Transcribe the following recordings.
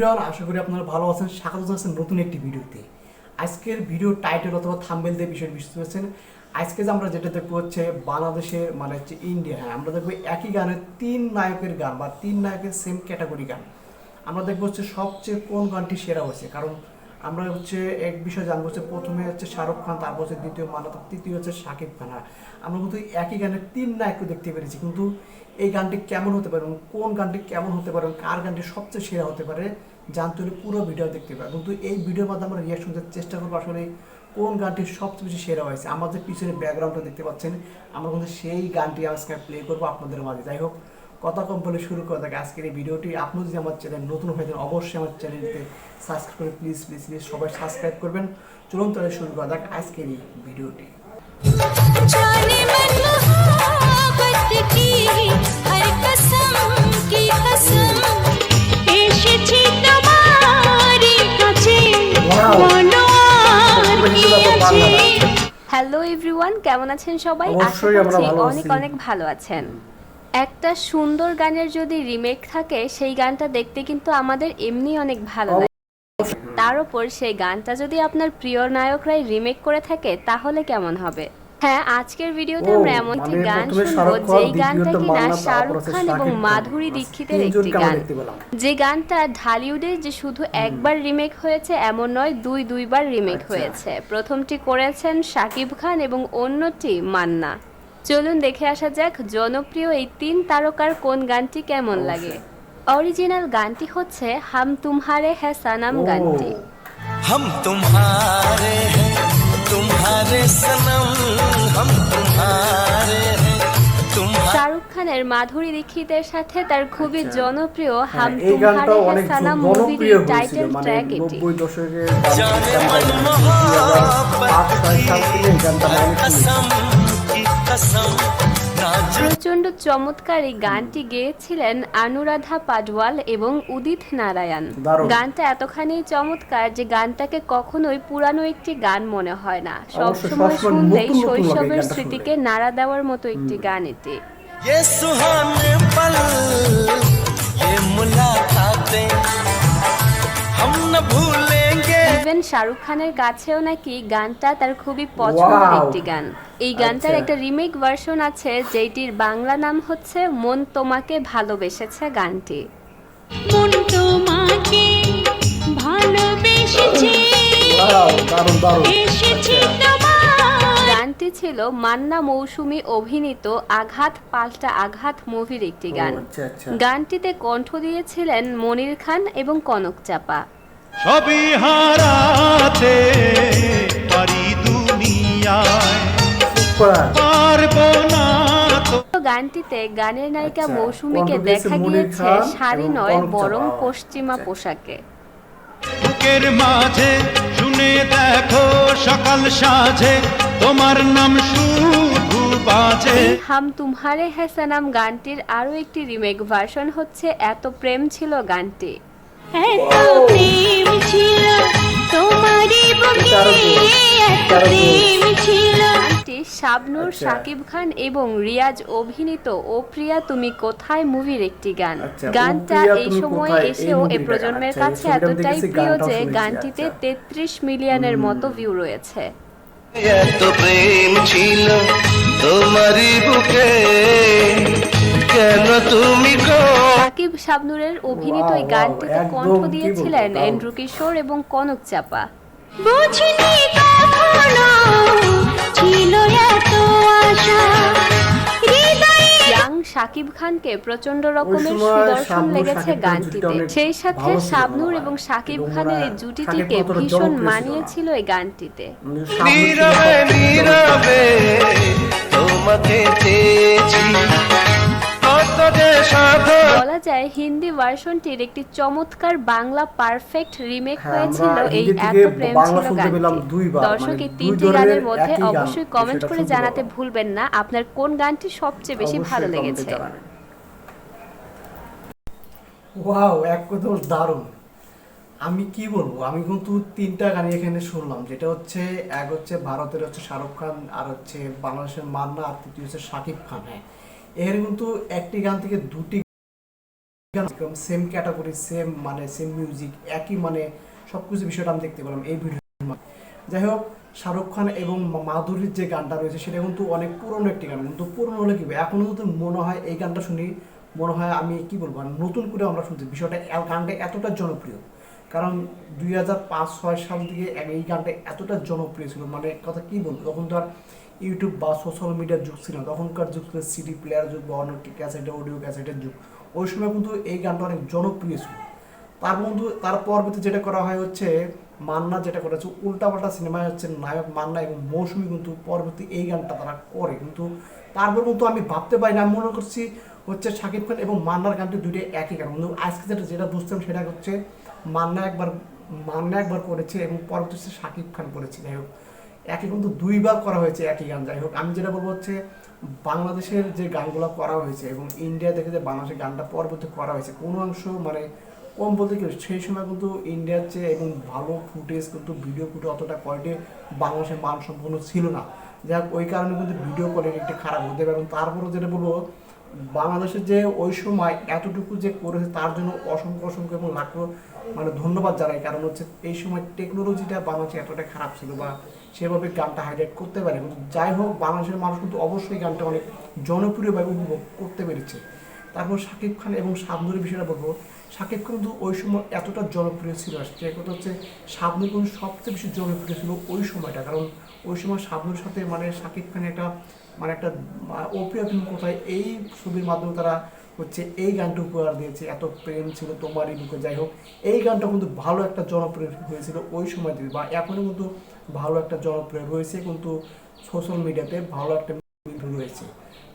Everyone, আশা করি আপনারা ভালো আছেন। স্বাগত জানাচ্ছি নতুন একটি ভিডিওতে। আজকের ভিডিও টাইটেল অথবা থাম্বনেল দিয়ে বিষয়টি বুঝতে পারছেন। আজকে যে আমরা যেটা দেখবো হচ্ছে বাংলাদেশের মানে হচ্ছে ইন্ডিয়া। হ্যাঁ, আমরা দেখবো একই গানের তিন নায়কের গান বা তিন নায়কের সেম ক্যাটাগরি গান। আমরা দেখবো হচ্ছে সবচেয়ে কোন গানটি সেরা হয়েছে। কারণ আমরা হচ্ছে এক বিষয় জানবো হচ্ছে প্রথমে হচ্ছে শাহরুখ খান, তারপর হচ্ছে দ্বিতীয় মান্না, তৃতীয় হচ্ছে শাকিব খান। আমরা কিন্তু একই গানের তিন নায়ককে দেখতে পেরেছি, কিন্তু এই গানটি কেমন হতে পারে এবং কোন গানটি কেমন হতে পারে এবং কার গানটি সবচেয়ে সেরা হতে পারে জানতে হলে পুরো ভিডিও দেখতে পারে। কিন্তু এই ভিডিওর মাধ্যমে আমরা রিয়াকশন দেওয়ার চেষ্টা করবো আসলে কোন গানটি সবচেয়ে বেশি সেরা হয়েছে। আমাদের পিছনে ব্যাকগ্রাউন্ডটা দেখতে পাচ্ছেন, আমরা কিন্তু সেই গানটি আজকে প্লে করবো আপনাদের মাঝে। যাই হোক, কথা কম বলে শুরু করা থাকে আজকের এই ভিডিওটি। আপনি যদি আমার চ্যানেল নতুন হয়ে থাকেন অবশ্যই আমার চ্যানেলটিতে সাবস্ক্রাইব করে প্লিজ প্লিজ প্লিজ সবাই সাবস্ক্রাইব করবেন। চলুন তাহলে শুরু করা যাক আজকের এই ভিডিওটি। হ্যালো এভরিওয়ান, কেমন আছেন সবাই? আশা করছি অনেক অনেক ভালো আছেন। একটা সুন্দর গানের যদি রিমেক থাকে সেই গানটা দেখতে কিন্তু আমাদের এমনি অনেক ভালো লাগে। তার উপর সেই গানটা যদি আপনার প্রিয় নায়করাই রিমেক করে থাকে তাহলে কেমন হবে? হ্যাঁ, আজকের ভিডিওতে আমরা এমন একটি গান শুনবো যেই গানটা কিনা শাহরুখ খান এবং মাধুরী দীক্ষিতের একটি গান। যে গানটা ঢালিউডে যে শুধু একবার রিমেক হয়েছে এমন নয়, দুইবার রিমেক হয়েছে। প্রথমটি করেছেন শাকিব খান এবং অন্যটি মান্না। চলুন দেখে আসা যাক জনপ্রিয় এই তিন তারকার কোন গানটি কেমন লাগে। অরিজিনাল গানটি হচ্ছে হাম তুমহারে হ্যাঁ সনম গানটি। हम तुम्हारे हैं तुम्हारे सनम हम तुम्हारे हैं শাহরুখ খানের মাধুরী দীক্ষিতের সাথে তার খুবই জনপ্রিয় হাম তুমহারে হ্যাঁ সনম মুভির টাইটেল ট্র্যাক এটি। जाने मन मोहब्बत की कसम की कसम প্রচন্ড চমৎকার এই গানটি গেয়েছিলেন অনুরাধা পাডওয়াল এবং উদিত নারায়ণ। গানটা এতখানি চমৎকার যে গানটাকে কখনোই পুরানো একটি গান মনে হয় না, সবসময় শুনলেই শৈশবের স্মৃতিকে নাড়া দেওয়ার মতো একটি গান এটি। ये सुहाने पल ये मुलाकातें हम न भूलेंगे। ইভেন শাহরুখ খানের কাছেও নাকি গানটা তার খুবই পছন্দের একটি গান। এই গানটার একটা রিমেক ভার্সন আছে যেটির বাংলা নাম হচ্ছে মন তোমাকে ভালোবেসেছে গানটি। মন তোমাকে ভালোবেসেছে এসেছে তোমার। গানটি ছিল মান্না মৌসুমী অভিনীত আঘাত পাল্টা আঘাত মুভির একটি গান। গানটিতে কণ্ঠ দিয়েছিলেন মনির খান এবং কনক চাপা। সবই হারাতে পারি দুনিয়ায় পারবো না তো। গানটিতে গানের নায়িকা মৌসুমীকে দেখা গিয়েছে শাড়ি নয় বরং পশ্চিমা পোশাকে। বুকের মাঝে শুনে দেখো সকাল সাজে তোমার নাম শুধু বাজে। হাম তুমহারে হ্যাঁ সনম গানটির আরো একটি রিমেক ভার্সন হচ্ছে এত প্রেম ছিল গানটি। এত প্রেম ছিল তোমারই বুকে এত প্রেম ছিল। গানটি শাবনূর, শাকিব খান এবং রিয়াজ অভিনীত ও প্রিয়া তুমি কোথায় মুভির একটি গান। গানটা এই সময়ে এসেও এ প্রজন্মের কাছে এতটাই প্রিয় যে গানটিতে 33 মিলিয়নের মতো ভিউ রয়েছে। এত প্রেম ছিল তোমারই বুকে কেন তুমি সাকিব শাবনূরের অভিনীত এই গানটিতে কণ্ঠ দিয়েছিলেন এন্ড্রু কিশোর এবং কনক চাপা। বুঝিনি কখনো ছিল এত আশা হৃদয়ে। ইয়াং শাকিব খানকে প্রচন্ড রকমের সুদর্শন লেগেছে গানটিতে। সেই সাথে শাবনূর এবং শাকিব খানের এই জুটিটিকে ভীষণ মানিয়েছিল এই গানটিতে। নীরবে নীরবে তোমাকে চেয়েছি কত যে সাধন। বলা যায় হিন্দি ভার্সনটির একটি চমৎকার বাংলা পারফেক্ট রিমেক হয়েছিল এই এত প্রেম ছিল গানটি। দর্শক, এই তিনটি গানের মধ্যে অবশ্যই কমেন্ট করে জানাতে ভুলবেন না আপনার কোন গানটি সবচেয়ে বেশি ভালো লেগেছে। ওয়াও, এক কথা দারুণ। আমি কি বলবো, আমি কিন্তু তিনটা গান এখানে শুনলাম, যেটা হচ্ছে এক হচ্ছে ভারতের হচ্ছে শাহরুখ খান, আর হচ্ছে বাংলাদেশের মান্না, আর তৃতীয় হচ্ছে শাকিব খান। হ্যাঁ, এর কিন্তু একটি গান থেকে দুটি সেম ক্যাটাগরি, সেম মানে সেম মিউজিক, একই মানে সব কিছু বিষয়টা আমি দেখতে পেলাম এই ভিডিও। যাই হোক, শাহরুখ খান এবং মাধুরীর যে গানটা রয়েছে সেটা কিন্তু অনেক পুরনো একটি গান, কিন্তু পুরনো হলে কি এখনো কিন্তু মনে হয় এই গানটা শুনি মনে হয় আমি কি বলবো নতুন করে আমরা শুনছি বিষয়টা। গানটা এতটা জনপ্রিয়, কারণ 2005-06 সাল থেকে এই গানটা এতটা জনপ্রিয় ছিল, মানে কথা কি বলবো, তখন তো আর ইউটিউব বা সোশ্যাল মিডিয়ার যুগ ছিল না, তখনকার যুগ ছিল সিডি প্লেয়ার যুগ বা অন্য ক্যাসেটের অডিও ক্যাসেটের যুগ। ওই সময় কিন্তু এই গানটা অনেক জনপ্রিয় ছিল। তার বন্ধু তার পরবর্তী যেটা করা হয় হচ্ছে মান্না যেটা করেছে উল্টাপাল্টা সিনেমায় হচ্ছে নায়ক মান্না এবং মৌসুমী কিন্তু পরবর্তী এই গানটা তারা করে, কিন্তু তারপর কিন্তু আমি ভাবতে পারি না, আমি মনে করছি হচ্ছে শাকিব খান এবং মান্নার গানটি দুইটাই একই গান, কিন্তু আজকে যেটা বুঝতাম সেটা হচ্ছে মান্না একবার করেছে এবং পরবর্তী শাকিব খান করেছে। যাই হোক, একই কিন্তু দুইবার করা হয়েছে একই গান। যাই হোক, আমি যেটা বলবো হচ্ছে বাংলাদেশের যে গানগুলো করা হয়েছে এবং ইন্ডিয়া থেকে যে বাংলাদেশের গানটা পরবর্তী করা হয়েছে কোনো অংশ মানে কম বলতে কি, সেই সময় কিন্তু ইন্ডিয়ার চেয়ে এবং ভালো ফুটেজ কিন্তু ভিডিও ফুটে অতটা কোয়ালিটি বাংলাদেশের মান সম্পন্ন ছিল না। যাই হোক, ওই কারণে কিন্তু ভিডিও কোয়ালিটি একটু খারাপ হতে পারে। এবং তারপরে যেটা বলবো বাংলাদেশের যে ওই সময় এতটুকু যে করেছে তার জন্য অসংখ্য এবং লাখো মানে ধন্যবাদ জানাই, কারণ হচ্ছে এই সময় টেকনোলজিটা বাংলাদেশে এতটা খারাপ ছিল বা সেভাবে গানটা হাইলাইট করতে পারে। কিন্তু যাই হোক, বাংলাদেশের মানুষ কিন্তু অবশ্যই গানটা অনেক জনপ্রিয়ভাবে উপভোগ করতে পেরেছে। তারপর শাকিব খান এবং শাবনূরের বিষয়টা বলবো, শাকিব খান কিন্তু ওই সময় এতটা জনপ্রিয় ছিল, যে কথা হচ্ছে শাবনূর কিন্তু সবচেয়ে বেশি জনপ্রিয় ছিল ওই সময়টা, কারণ ওই সময় শাবনূরের সাথে মানে শাকিব খানের একটা অপ্রিয় তুমি কোথায় এই ছবির মাধ্যমে তারা হচ্ছে এই গানটা উপহার দিয়েছে, এত প্রেম ছিল তোমারই বুকে। যাই হোক, এই গানটা কিন্তু ভালো একটা জনপ্রিয় হয়েছিল ওই সময় থেকে, বা এখনও কিন্তু ভালো একটা জনপ্রিয় রয়েছে, কিন্তু সোশ্যাল মিডিয়াতে ভালো একটা রয়েছে।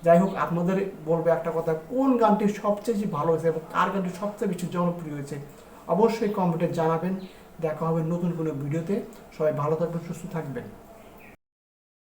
যাই হোক, আপনাদের বলবো একটা কথা, কোন গানটি সবচেয়ে বেশি ভালো হয়েছে এবং কার গানটি সবচেয়ে বেশি জনপ্রিয় হয়েছে অবশ্যই কমেন্টে জানাবেন। দেখা হবে নতুন কোনো ভিডিওতে। সবাই ভালো থাকবেন, সুস্থ থাকবেন।